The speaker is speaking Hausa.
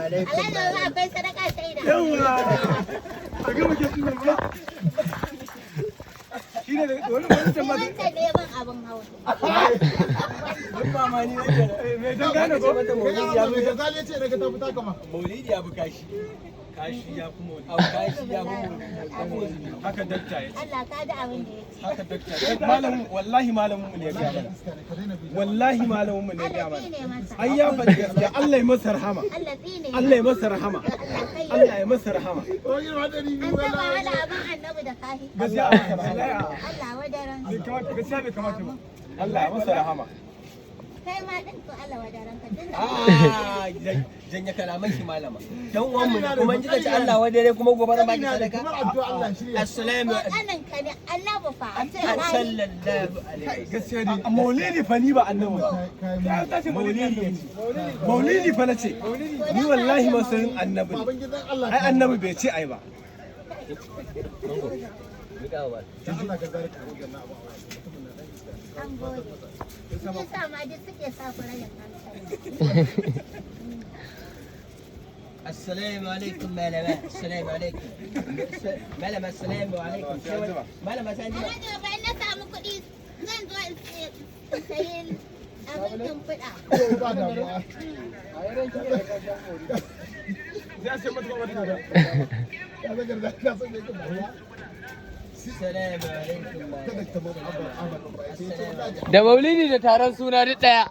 alaikum. Allah da akwai sadaka sai da. Yawa. A ga muke tunan ba. Shi ne wani mutum ma. Wancan ne ban abin hawa. Duk mamani nake da. Me dan gane ko? Maulidi ya fi Gazali ce daga ta fita kama. Maulidi ya fi kashi. Kashi ya fi mawali. Au kashi ya fi maulidi. Haka dakta ya ce. Allah ka ji abin da ya ce. Haka dakta ya ce. Malamin wallahi malamin mu ne ya gaya mana. Wallahi malamin mu ne ya gaya Allah mana. tsine masa. Ai ya faɗi gaskiya Allah ya masa rahama. Allah tsine. Allah ya masa rahama. Allah ya masa rahama. Wani hadari An taba hada abin annabi da kahi. Gaskiya Allah wadaran. gaskiya bai kamata ba. Allah ya masa rahama. Kai ma din to Allah wadaran ka tunda. Ah, janye kalaman shi malama. Dan uwan mu ne kuma in kika ci Allah wadare kuma gobe ba ki sadaka. kuma addu'a Allah shirya. Assalamu alaikum. Wannan ka ne Allah ba fa. Sallallahu alaihi. Gaskiya ne. Maulidi fa ni ba annabi ba. Ya tashi maulidi. Maulidi fa nace. Ni wallahi masoyin annabi ne. Baban gidan Allah. Ai annabi bai ce ai ba. Allah ka zarka wajen na abu. An gode. Shi sa ma duk suke sa ku rayin hankali. السلام عليكم ملما السلام عليكم ملما السلام عليكم ملما سنجي Ana da bayan na samu kuɗi zan zo in sayi abin tumfuɗa. Ba damuwa. Ya ce mata wata da. Ya zagar da ka san me kuma ya. السلام عليكم Kada ka tabbata Ahmad ba. السلام Da maulidi da taron suna duk ɗaya.